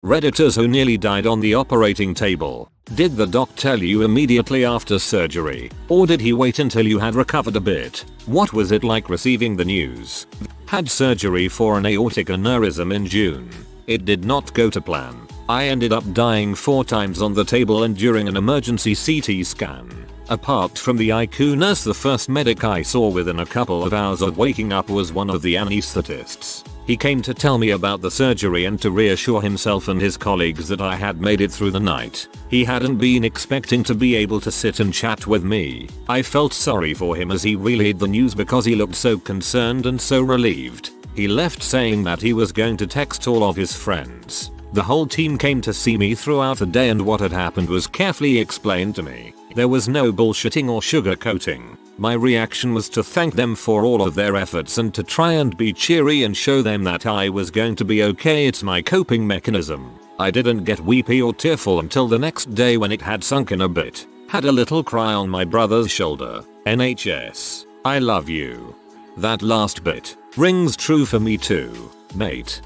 Redditors who nearly died on the operating table. Did the doc tell you immediately after surgery, or did he wait until you had recovered a bit? What was it like receiving the news? Had surgery for an aortic aneurysm in June. It did not go to plan. I ended up dying 4 times on the table and during an emergency CT scan. Apart from the ICU nurse, the first medic I saw within a couple of hours of waking up was one of the anesthetists. He came to tell me about the surgery and to reassure himself and his colleagues that I had made it through the night. He hadn't been expecting to be able to sit and chat with me. I felt sorry for him as he relayed the news because he looked so concerned and so relieved. He left saying that he was going to text all of his friends. The whole team came to see me throughout the day and what had happened was carefully explained to me. There was no bullshitting or sugarcoating. My reaction was to thank them for all of their efforts and to try and be cheery and show them that I was going to be okay. It's my coping mechanism. I didn't get weepy or tearful until the next day when it had sunk in a bit. Had a little cry on my brother's shoulder. NHS. I love you. That last bit rings true for me too, mate.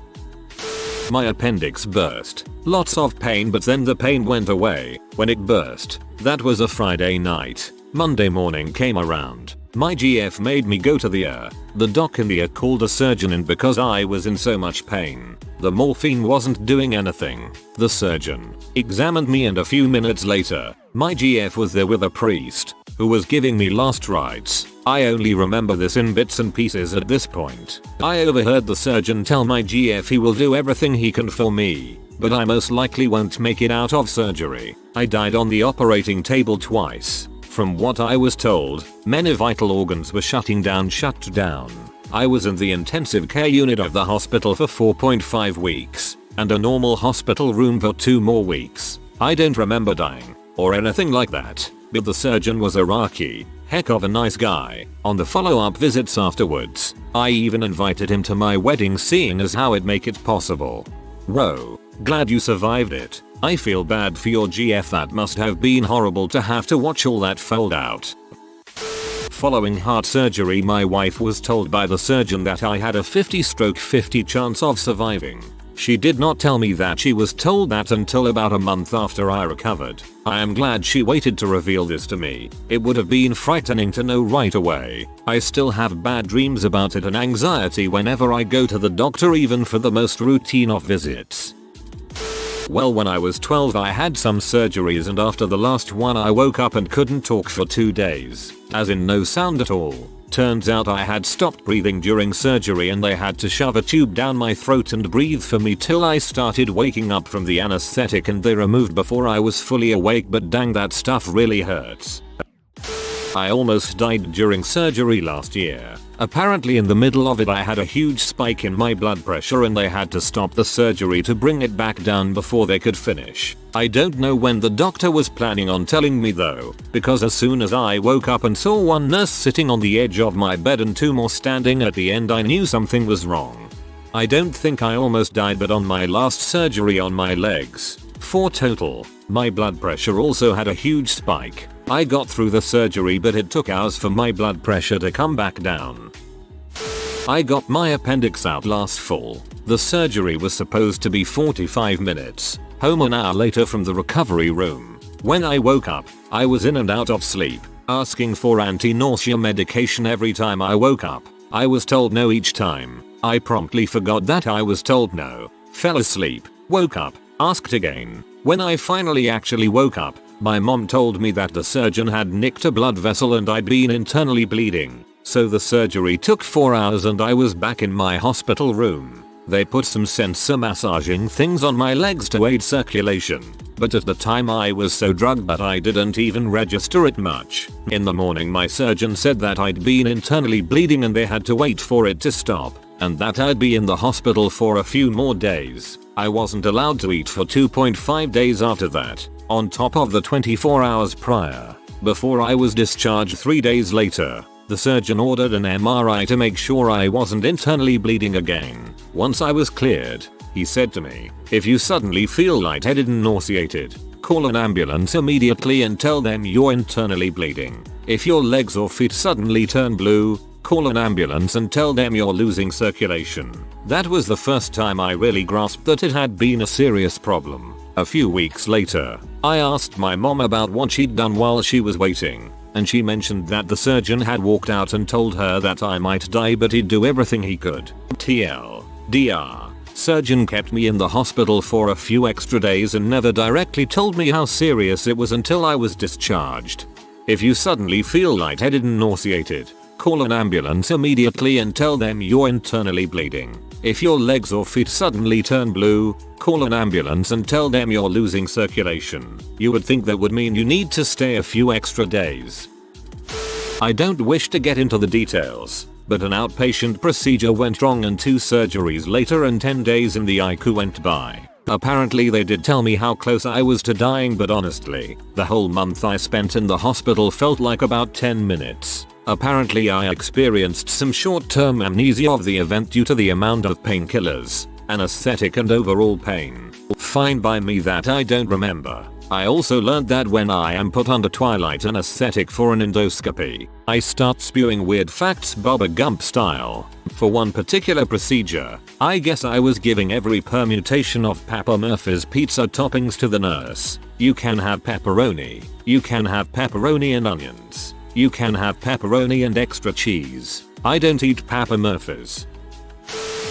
My appendix burst. Lots of pain, but then the pain went away when it burst. That was a Friday night. Monday morning came around. My GF made me go to the ER. The doc in the ER called a surgeon in because I was in so much pain. The morphine wasn't doing anything. The surgeon examined me and a few minutes later, my GF was there with a priest who was giving me last rites. I only remember this in bits and pieces at this point. I overheard the surgeon tell my GF he will do everything he can for me, but I most likely won't make it out of surgery. I died on the operating table twice. From what I was told, many vital organs were shut down. I was in the intensive care unit of the hospital for 4.5 weeks, and a normal hospital room for 2 more weeks. I don't remember dying, or anything like that, but the surgeon was Iraqi, heck of a nice guy. On the follow-up visits afterwards, I even invited him to my wedding, seeing as how it make it possible. Bro, glad you survived it. I feel bad for your GF, that must have been horrible to have to watch all that fold out. Following heart surgery, my wife was told by the surgeon that I had a 50/50 chance of surviving. She did not tell me that she was told that until about a month after I recovered. I am glad she waited to reveal this to me. It would have been frightening to know right away. I still have bad dreams about it and anxiety whenever I go to the doctor, even for the most routine of visits. Well, when I was 12 I had some surgeries, and after the last one I woke up and couldn't talk for 2 days. As in no sound at all. Turns out I had stopped breathing during surgery and they had to shove a tube down my throat and breathe for me till I started waking up from the anesthetic, and they removed before I was fully awake, but dang, that stuff really hurts. I almost died during surgery last year. Apparently in the middle of it I had a huge spike in my blood pressure and they had to stop the surgery to bring it back down before they could finish. I don't know when the doctor was planning on telling me though, because as soon as I woke up and saw one nurse sitting on the edge of my bed and 2 more standing at the end, I knew something was wrong. I don't think I almost died, but on my last surgery on my legs, 4 total, my blood pressure also had a huge spike. I got through the surgery, but it took hours for my blood pressure to come back down. I got my appendix out last fall. The surgery was supposed to be 45 minutes. Home an hour later from the recovery room. When I woke up, I was in and out of sleep, asking for anti-nausea medication every time I woke up. I was told no each time. I promptly forgot that I was told no, fell asleep, woke up, asked again. When I finally actually woke up, my mom told me that the surgeon had nicked a blood vessel and I'd been internally bleeding. So the surgery took 4 hours and I was back in my hospital room. They put some sensor massaging things on my legs to aid circulation. But at the time I was so drugged that I didn't even register it much. In the morning my surgeon said that I'd been internally bleeding and they had to wait for it to stop, and that I'd be in the hospital for a few more days. I wasn't allowed to eat for 2.5 days after that, on top of the 24 hours prior. Before I was discharged 3 days later, the surgeon ordered an MRI to make sure I wasn't internally bleeding again. Once I was cleared, he said to me, "If you suddenly feel lightheaded and nauseated, call an ambulance immediately and tell them you're internally bleeding. If your legs or feet suddenly turn blue, Call an ambulance and tell them you're losing circulation. That was the first time I really grasped that it had been a serious problem. A few weeks later, I asked my mom about what she'd done while she was waiting, and she mentioned that the surgeon had walked out and told her that I might die but he'd do everything he could. TLDR. Surgeon kept me in the hospital for a few extra days and never directly told me how serious it was until I was discharged. If you suddenly feel lightheaded and nauseated, call an ambulance immediately and tell them you're internally bleeding. If your legs or feet suddenly turn blue, call an ambulance and tell them you're losing circulation. You would think that would mean you need to stay a few extra days. I don't wish to get into the details, but an outpatient procedure went wrong and 2 surgeries later and 10 days in the ICU went by. Apparently they did tell me how close I was to dying, but honestly, the whole month I spent in the hospital felt like about 10 minutes. Apparently I experienced some short-term amnesia of the event due to the amount of painkillers, anesthetic and overall pain. Fine by me that I don't remember. I also learned that when I am put under twilight anesthetic for an endoscopy, I start spewing weird facts Bubba Gump style. For one particular procedure, I guess I was giving every permutation of Papa Murphy's pizza toppings to the nurse. You can have pepperoni. You can have pepperoni and onions. You can have pepperoni and extra cheese. I don't eat Papa Murphy's.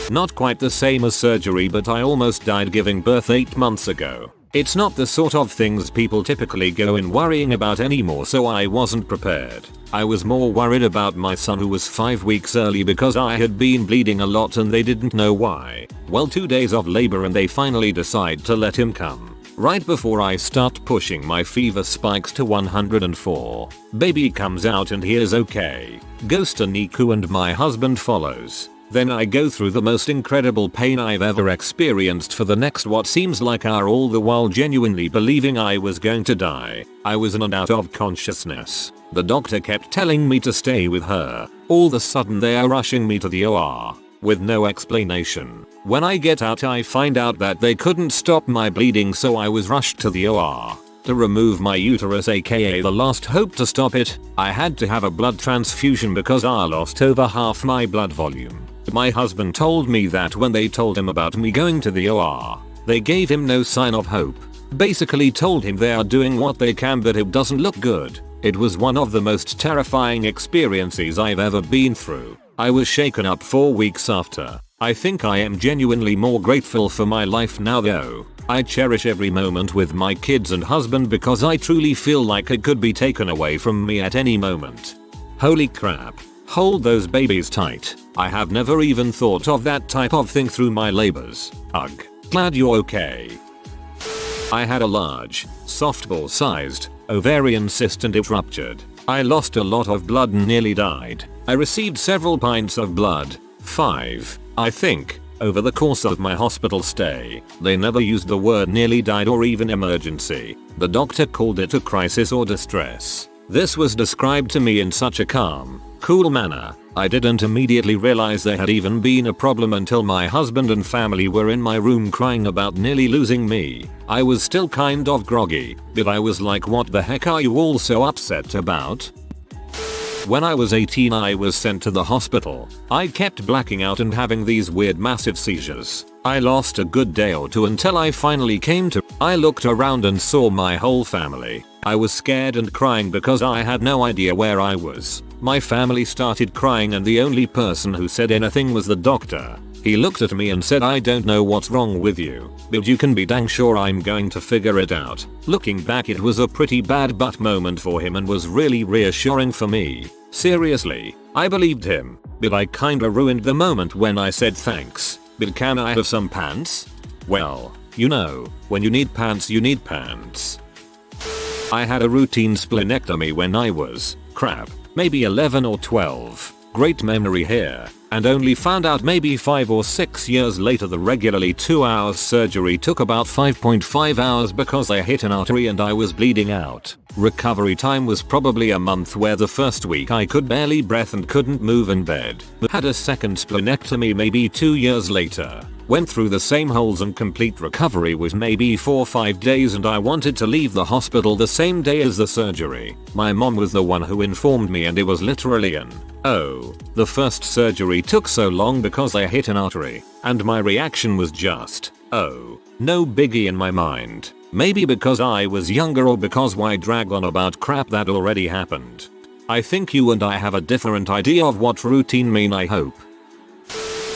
Not quite the same as surgery, but I almost died giving birth 8 months ago. It's not the sort of things people typically go in worrying about anymore, so I wasn't prepared. I was more worried about my son who was 5 weeks early because I had been bleeding a lot and they didn't know why. Well, 2 days of labor and they finally decide to let him come. Right before I start pushing my fever spikes to 104. Baby comes out and he is okay. Goes to NICU and my husband follows. Then I go through the most incredible pain I've ever experienced for the next what seems like hour, all the while genuinely believing I was going to die. I was in and out of consciousness. The doctor kept telling me to stay with her. All of a sudden they are rushing me to the OR. With no explanation. When I get out I find out that they couldn't stop my bleeding, so I was rushed to the OR. To remove my uterus, aka the last hope to stop it, I had to have a blood transfusion because I lost over half my blood volume. My husband told me that when they told him about me going to the OR, they gave him no sign of hope. Basically told him they are doing what they can but it doesn't look good. It was one of the most terrifying experiences I've ever been through. I was shaken up 4 weeks after. I think I am genuinely more grateful for my life now though. I cherish every moment with my kids and husband because I truly feel like it could be taken away from me at any moment. Holy crap. Hold those babies tight. I have never even thought of that type of thing through my labors. Ugh. Glad you're okay. I had a large, softball-sized, ovarian cyst and it ruptured. I lost a lot of blood and nearly died. I received several pints of blood, 5, I think, over the course of my hospital stay. They never used the word nearly died or even emergency. The doctor called it a crisis or distress. This was described to me in such a calm, cool manner. I didn't immediately realize there had even been a problem until my husband and family were in my room crying about nearly losing me. I was still kind of groggy, but I was like, what the heck are you all so upset about? When I was 18 I was sent to the hospital. I kept blacking out and having these weird massive seizures. I lost a good day or two until I finally came to. I looked around and saw my whole family. I was scared and crying because I had no idea where I was. My family started crying and the only person who said anything was the doctor. He looked at me and said, I don't know what's wrong with you, but you can be dang sure I'm going to figure it out. Looking back, it was a pretty bad butt moment for him and was really reassuring for me. Seriously, I believed him, but I kinda ruined the moment when I said thanks, but can I have some pants? Well, you know, when you need pants you need pants. I had a routine splenectomy when I was, maybe 11 or 12. Great memory here. And only found out maybe 5 or 6 years later the regularly 2 hours surgery took about 5.5 hours because I hit an artery and I was bleeding out. Recovery time was probably a month, where the first week I could barely breathe and couldn't move in bed. Had a second splenectomy maybe 2 years later. Went through the same holes and complete recovery was maybe 4 or 5 days, and I wanted to leave the hospital the same day as the surgery. My mom was the one who informed me and it was literally an, oh, The first surgery took so long because I hit an artery, and my reaction was just, oh, no biggie in my mind. Maybe because I was younger or because why drag on about crap that already happened. I think you and I have a different idea of what routine mean, I hope.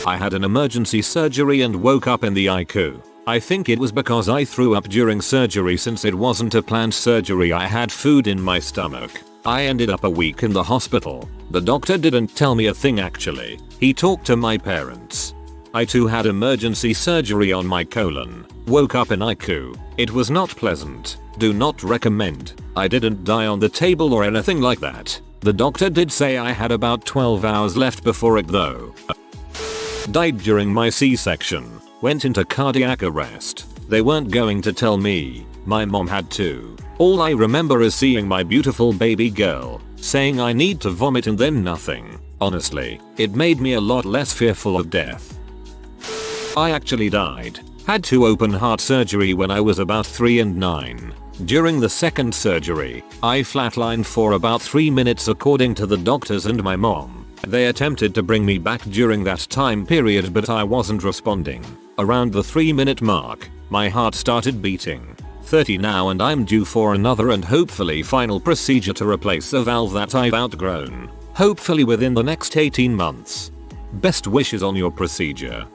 I had an emergency surgery and woke up in the ICU. I think it was because I threw up during surgery since it wasn't a planned surgery. I had food in my stomach. I ended up a week in the hospital. The doctor didn't tell me a thing actually. He talked to my parents. I too had emergency surgery on my colon. Woke up in ICU. It was not pleasant. Do not recommend. I didn't die on the table or anything like that. The doctor did say I had about 12 hours left before it though. Died during my C-section. Went into cardiac arrest. They weren't going to tell me. My mom had to. All I remember is seeing my beautiful baby girl, saying I need to vomit and then nothing. Honestly, it made me a lot less fearful of death. I actually died. Had to open heart surgery when I was about 3 and 9. During the second surgery, I flatlined for about 3 minutes according to the doctors and my mom. They attempted to bring me back during that time period but I wasn't responding. Around the 3-minute mark, my heart started beating. 30 now and I'm due for another and hopefully final procedure to replace a valve that I've outgrown. Hopefully within the next 18 months. Best wishes on your procedure.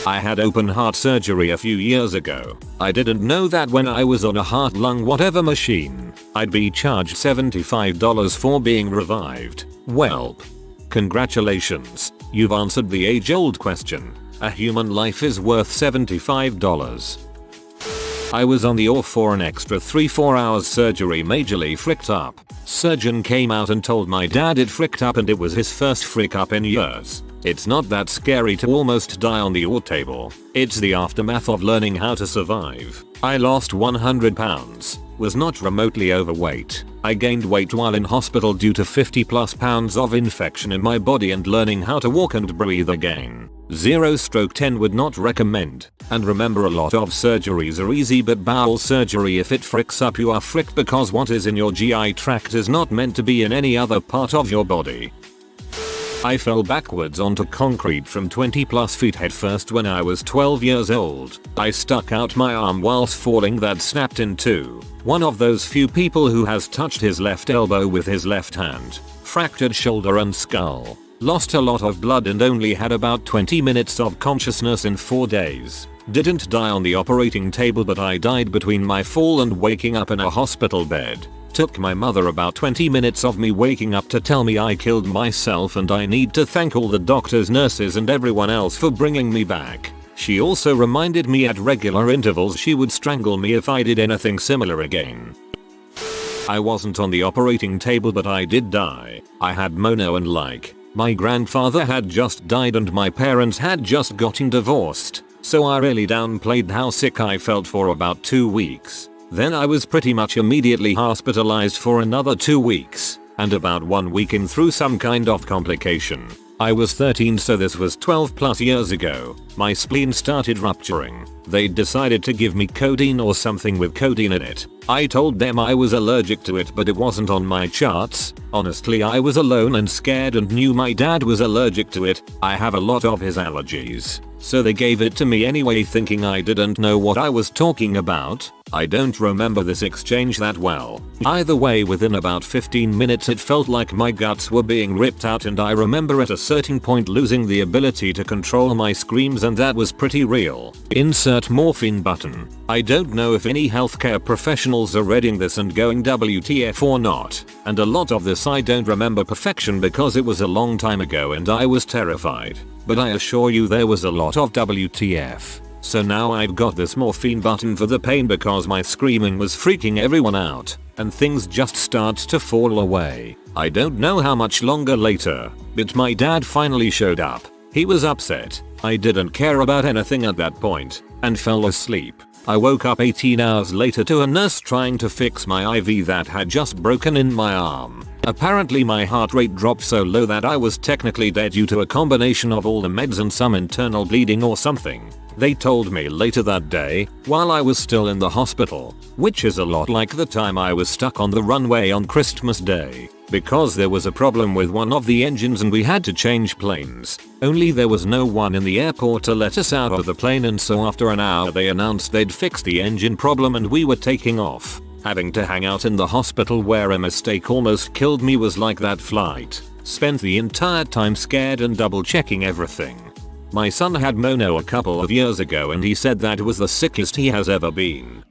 I had open heart surgery a few years ago. I didn't know that when I was on a heart lung whatever machine, I'd be charged $75 for being revived. Welp. Congratulations, you've answered the age-old question. A human life is worth $75. I was on the OR for an extra 3-4 hours surgery, majorly fricked up. Surgeon came out and told my dad it fricked up and it was his first frick up in years. It's not that scary to almost die on the OR table. It's the aftermath of learning how to survive. I lost 100 pounds. Was not remotely overweight. I gained weight while in hospital due to 50+ pounds of infection in my body and learning how to walk and breathe again. 0/10 would not recommend. And remember, a lot of surgeries are easy but bowel surgery, if it fricks up you are fricked because what is in your GI tract is not meant to be in any other part of your body. I fell backwards onto concrete from 20+ feet headfirst when I was 12 years old. I stuck out my arm whilst falling that snapped in two. One of those few people who has touched his left elbow with his left hand. Fractured shoulder and skull. Lost a lot of blood and only had about 20 minutes of consciousness in 4 days. Didn't die on the operating table but I died between my fall and waking up in a hospital bed. Took my mother about 20 minutes of me waking up to tell me I killed myself, and I need to thank all the doctors, nurses and everyone else for bringing me back. She also reminded me at regular intervals she would strangle me if I did anything similar again. I wasn't on the operating table but I did die. I had mono and my grandfather had just died and my parents had just gotten divorced, so I really downplayed how sick I felt for about 2 weeks. Then I was pretty much immediately hospitalized for another 2 weeks, and about 1 week in through some kind of complication. I was 13, so this was 12+ years ago. My spleen started rupturing. They decided to give me codeine or something with codeine in it. I told them I was allergic to it but it wasn't on my charts. Honestly, I was alone and scared and knew my dad was allergic to it. I have a lot of his allergies. So they gave it to me anyway, thinking I didn't know what I was talking about. I don't remember this exchange that well. Either way, within about 15 minutes it felt like my guts were being ripped out, and I remember at a certain point losing the ability to control my screams, and that was pretty real. Insert morphine button. I don't know if any healthcare professionals are reading this and going WTF or not. And a lot of this I don't remember perfection because it was a long time ago and I was terrified. But I assure you there was a lot of WTF. So now I've got this morphine button for the pain because my screaming was freaking everyone out, and things just start to fall away. I don't know how much longer later, but my dad finally showed up. He was upset. I didn't care about anything at that point, and fell asleep. I woke up 18 hours later to a nurse trying to fix my IV that had just broken in my arm. Apparently my heart rate dropped so low that I was technically dead due to a combination of all the meds and some internal bleeding or something. They told me later that day, while I was still in the hospital, which is a lot like the time I was stuck on the runway on Christmas Day, because there was a problem with one of the engines and we had to change planes. Only there was no one in the airport to let us out of the plane, and so after an hour they announced they'd fixed the engine problem and we were taking off. Having to hang out in the hospital where a mistake almost killed me was like that flight. Spent the entire time scared and double checking everything. My son had mono a couple of years ago and he said that was the sickest he has ever been.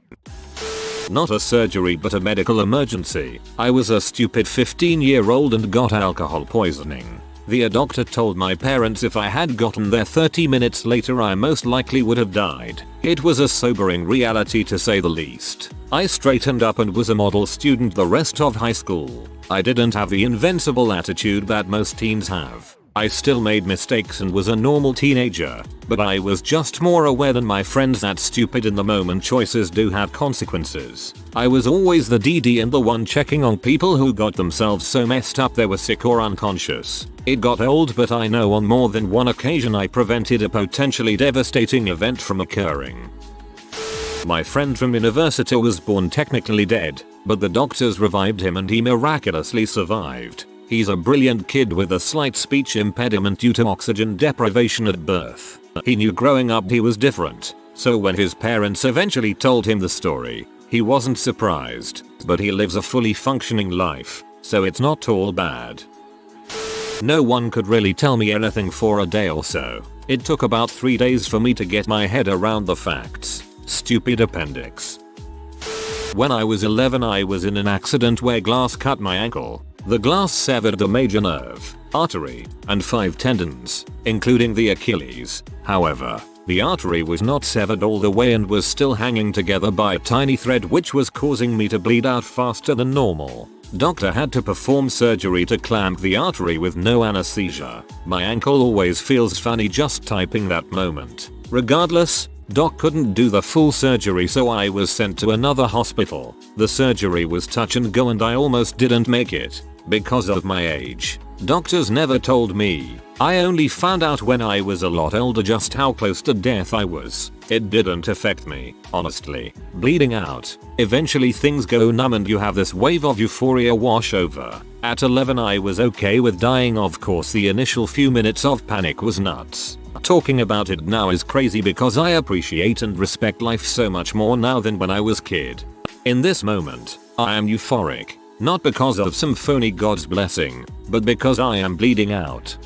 Not a surgery but a medical emergency. I was a stupid 15-year-old and got alcohol poisoning. The doctor told my parents if I had gotten there 30 minutes later I most likely would have died. It was a sobering reality to say the least. I straightened up and was a model student the rest of high school. I didn't have the invincible attitude that most teens have. I still made mistakes and was a normal teenager, but I was just more aware than my friends that stupid in the moment choices do have consequences. I was always the DD and the one checking on people who got themselves so messed up they were sick or unconscious. It got old, but I know on more than one occasion I prevented a potentially devastating event from occurring. My friend from university was born technically dead, but the doctors revived him and he miraculously survived. He's a brilliant kid with a slight speech impediment due to oxygen deprivation at birth. He knew growing up he was different, so when his parents eventually told him the story, he wasn't surprised, but he lives a fully functioning life, so it's not all bad. No one could really tell me anything for a day or so. It took about 3 days for me to get my head around the facts. Stupid appendix. When I was 11 I was in an accident where glass cut my ankle. The glass severed the major nerve, artery, and 5 tendons, including the Achilles. However, the artery was not severed all the way and was still hanging together by a tiny thread, which was causing me to bleed out faster than normal. Doctor had to perform surgery to clamp the artery with no anesthesia. My ankle always feels funny just typing that moment. Regardless, Doc couldn't do the full surgery, so I was sent to another hospital. The surgery was touch and go and I almost didn't make it because of my age. Doctors never told me. I only found out when I was a lot older just how close to death I was. It didn't affect me, honestly. Bleeding out. Eventually things go numb and you have this wave of euphoria wash over. At 11 I was okay with dying. Of course the initial few minutes of panic was nuts. Talking about it now is crazy because I appreciate and respect life so much more now than when I was a kid. In this moment, I am euphoric. Not because of some phony God's blessing, but because I am bleeding out.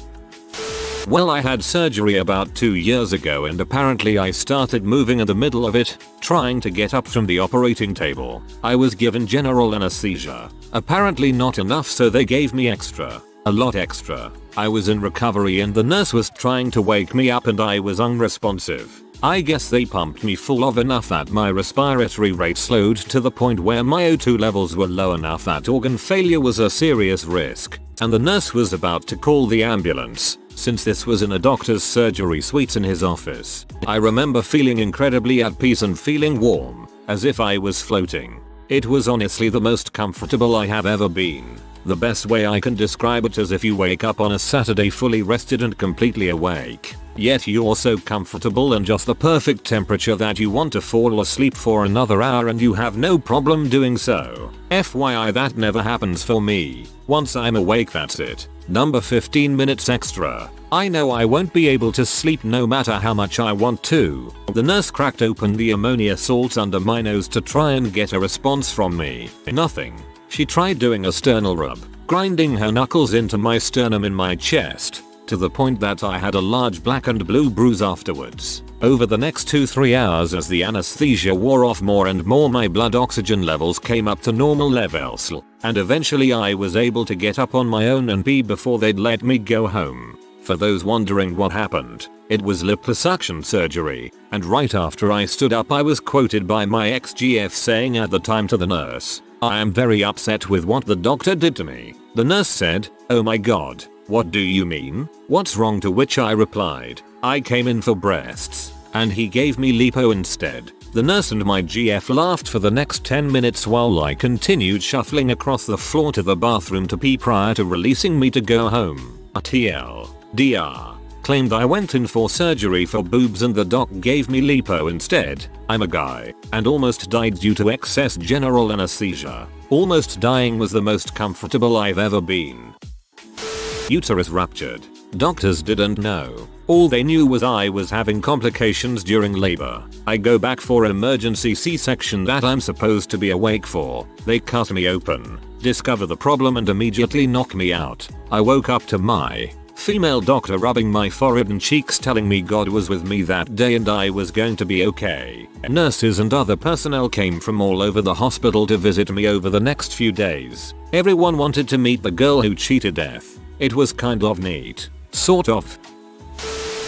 Well, I had surgery about 2 years ago and apparently I started moving in the middle of it, trying to get up from the operating table. I was given general anesthesia. Apparently not enough, so they gave me extra. A lot extra. I was in recovery and the nurse was trying to wake me up and I was unresponsive. I guess they pumped me full of enough that my respiratory rate slowed to the point where my O2 levels were low enough that organ failure was a serious risk, and the nurse was about to call the ambulance, since this was in a doctor's surgery suite in his office. I remember feeling incredibly at peace and feeling warm, as if I was floating. It was honestly the most comfortable I have ever been. The best way I can describe it is if you wake up on a Saturday fully rested and completely awake, yet you're so comfortable and just the perfect temperature that you want to fall asleep for another hour and you have no problem doing so. FYI, that never happens for me. Once I'm awake, that's it. Number 15 minutes extra. I know I won't be able to sleep no matter how much I want to. The nurse cracked open the ammonia salt under my nose to try and get a response from me. Nothing. She tried doing a sternal rub, grinding her knuckles into my sternum in my chest, to the point that I had a large black and blue bruise afterwards. Over the next 2-3 hours as the anesthesia wore off more and more, my blood oxygen levels came up to normal levels, and eventually I was able to get up on my own and pee before they'd let me go home. For those wondering what happened, it was liposuction surgery, and right after I stood up I was quoted by my ex-GF saying at the time to the nurse, "I am very upset with what the doctor did to me." The nurse said, "Oh my god, what do you mean? What's wrong?" To which I replied, "I came in for breasts, and he gave me lipo instead." The nurse and my GF laughed for the next 10 minutes while I continued shuffling across the floor to the bathroom to pee prior to releasing me to go home. TLDR. Claimed I went in for surgery for boobs and the doc gave me lipo instead. I'm a guy and almost died due to excess general anesthesia. Almost dying was the most comfortable I've ever been. Uterus ruptured. Doctors didn't know. All they knew was I was having complications during labor. I go back for emergency C-section that I'm supposed to be awake for. They cut me open, discover the problem and immediately knock me out. I woke up to my female doctor rubbing my forehead and cheeks telling me God was with me that day and I was going to be okay. Nurses and other personnel came from all over the hospital to visit me over the next few days. Everyone wanted to meet the girl who cheated death. It was kind of neat. Sort of.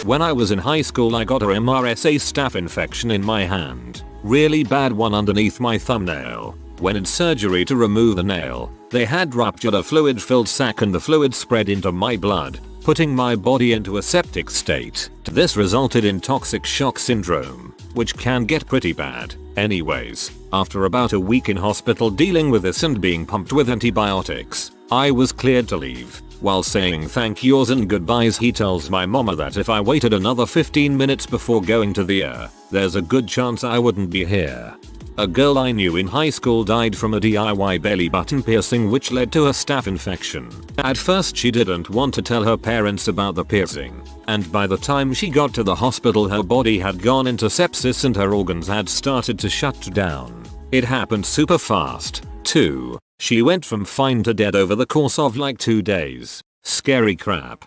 When I was in high school I got a MRSA staph infection in my hand. Really bad one underneath my thumbnail. When in surgery to remove the nail, they had ruptured a fluid-filled sac and the fluid spread into my blood, putting my body into a septic state. This resulted in toxic shock syndrome, which can get pretty bad. Anyways, after about a week in hospital dealing with this and being pumped with antibiotics, I was cleared to leave. While saying thank yous and goodbyes he tells my mama that if I waited another 15 minutes before going to the ER, there's a good chance I wouldn't be here. A girl I knew in high school died from a DIY belly button piercing which led to a staph infection. At first she didn't want to tell her parents about the piercing, and by the time she got to the hospital her body had gone into sepsis and her organs had started to shut down. It happened super fast, too. She went from fine to dead over the course of like 2 days. Scary crap.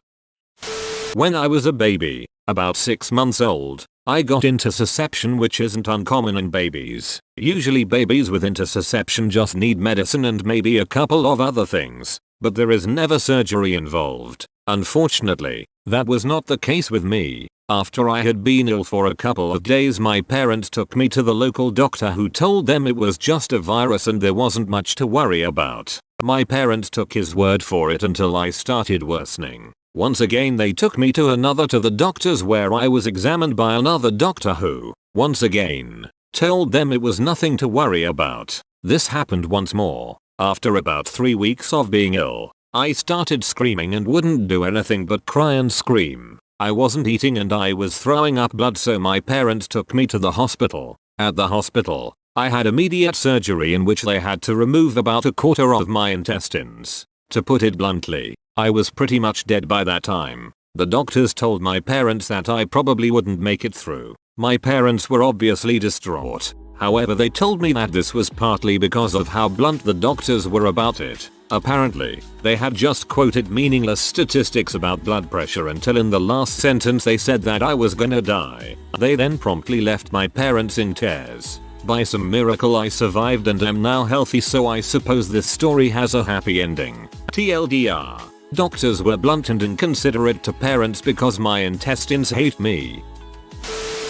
When I was a baby, about 6 months old, I got intussusception which isn't uncommon in babies. Usually babies with intussusception just need medicine and maybe a couple of other things, but there is never surgery involved. Unfortunately, that was not the case with me. After I had been ill for a couple of days my parents took me to the local doctor who told them it was just a virus and there wasn't much to worry about. My parents took his word for it until I started worsening. Once again they took me to the doctors where I was examined by another doctor who, once again, told them it was nothing to worry about. This happened once more. After about 3 weeks of being ill, I started screaming and wouldn't do anything but cry and scream. I wasn't eating and I was throwing up blood so my parents took me to the hospital. At the hospital, I had immediate surgery in which they had to remove about a quarter of my intestines. To put it bluntly, I was pretty much dead by that time. The doctors told my parents that I probably wouldn't make it through. My parents were obviously distraught. However, they told me that this was partly because of how blunt the doctors were about it. Apparently, they had just quoted meaningless statistics about blood pressure until in the last sentence they said that I was gonna die. They then promptly left my parents in tears. By some miracle I survived and am now healthy, so I suppose this story has a happy ending. TLDR. Doctors were blunt and inconsiderate to parents because my intestines hate me.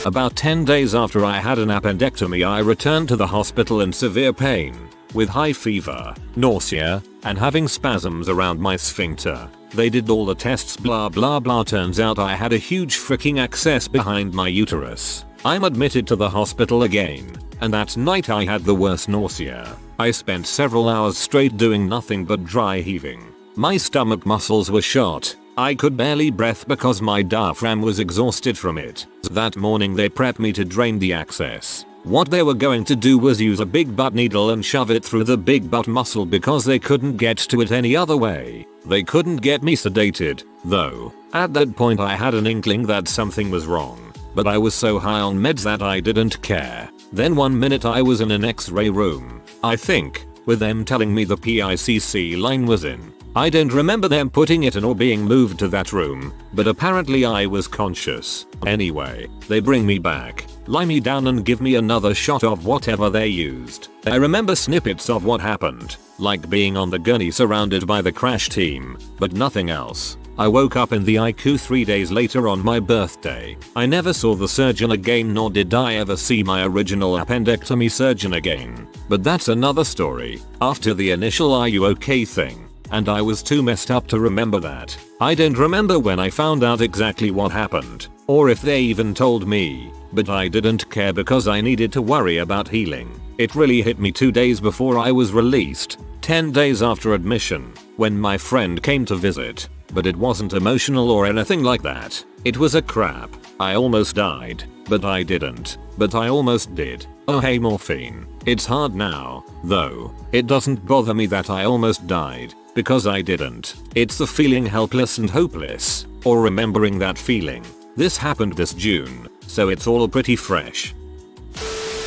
About 10 days after I had an appendectomy I returned to the hospital in severe pain, with high fever, nausea, and having spasms around my sphincter. They did all the tests blah blah blah, turns out I had a huge freaking abscess behind my uterus. I'm admitted to the hospital again, and that night I had the worst nausea. I spent several hours straight doing nothing but dry heaving. My stomach muscles were shot. I could barely breathe because my diaphragm was exhausted from it. That morning they prepped me to drain the abscess. What they were going to do was use a big butt needle and shove it through the big butt muscle because they couldn't get to it any other way. They couldn't get me sedated, though. At that point I had an inkling that something was wrong, but I was so high on meds that I didn't care. Then one minute I was in an X-ray room, I think, with them telling me the PICC line was in. I don't remember them putting it in or being moved to that room, but apparently I was conscious. Anyway, they bring me back, lie me down and give me another shot of whatever they used. I remember snippets of what happened, like being on the gurney surrounded by the crash team, but nothing else. I woke up in the ICU 3 days later on my birthday. I never saw the surgeon again, nor did I ever see my original appendectomy surgeon again. But that's another story. After the initial "are you okay" thing, and I was too messed up to remember that. I don't remember when I found out exactly what happened, or if they even told me. but I didn't care because I needed to worry about healing. It really hit me 2 days before I was released, 10 days after admission, when my friend came to visit. But it wasn't emotional or anything like that. It was a crap. I almost died, but I didn't. But I almost did. Oh hey morphine. It's hard now, though. It doesn't bother me that I almost died, because I didn't. It's the feeling helpless and hopeless, or remembering that feeling. This happened this June, so it's all pretty fresh.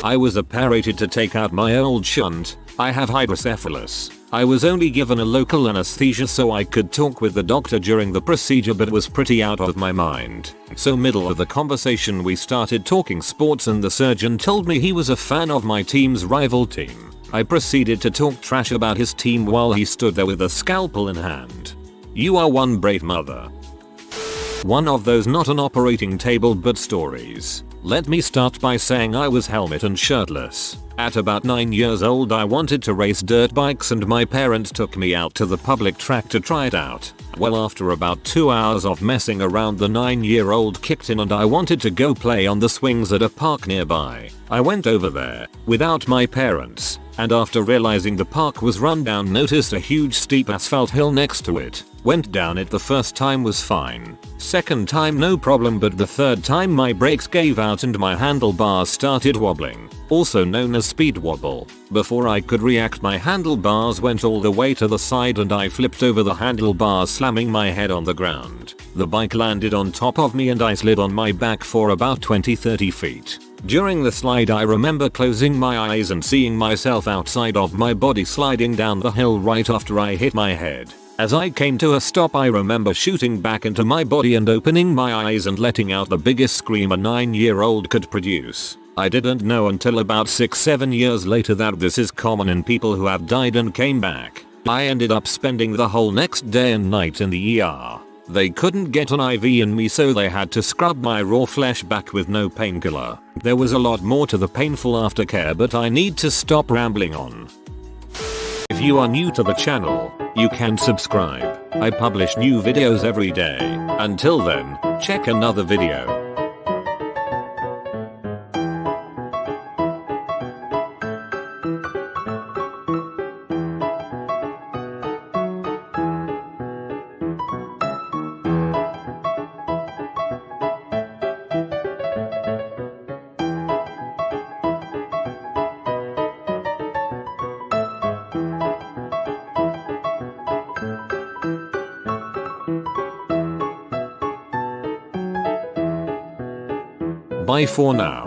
I was apparated to take out my old shunt. I have hydrocephalus. I was only given a local anesthesia so I could talk with the doctor during the procedure, but was pretty out of my mind. So middle of the conversation we started talking sports and the surgeon told me he was a fan of my team's rival team. I proceeded to talk trash about his team while he stood there with a scalpel in hand. You are one brave mother. One of those not an operating table but stories. Let me start by saying I was helmet and shirtless. At about 9 years old I wanted to race dirt bikes and my parents took me out to the public track to try it out. Well, after about 2 hours of messing around, the 9-year-old kicked in and I wanted to go play on the swings at a park nearby. I went over there without my parents, and after realizing the park was run down, noticed a huge steep asphalt hill next to it. Went down it. The first time was fine. Second time no problem, but the third time my brakes gave out and my handlebars started wobbling, also known as speed wobble. Before I could react, my handlebars went all the way to the side and I flipped over the handlebars, slamming my head on the ground. The bike landed on top of me and I slid on my back for about 20-30 feet. During the slide I remember closing my eyes and seeing myself outside of my body sliding down the hill right after I hit my head. As I came to a stop I remember shooting back into my body and opening my eyes and letting out the biggest scream a 9-year-old could produce. I didn't know until about 6-7 years later that this is common in people who have died and came back. I ended up spending the whole next day and night in the ER. They couldn't get an IV in me, so they had to scrub my raw flesh back with no painkiller. There was a lot more to the painful aftercare, but I need to stop rambling on. If you are new to the channel, you can subscribe. I publish new videos every day. Until then, check another video. Bye for now.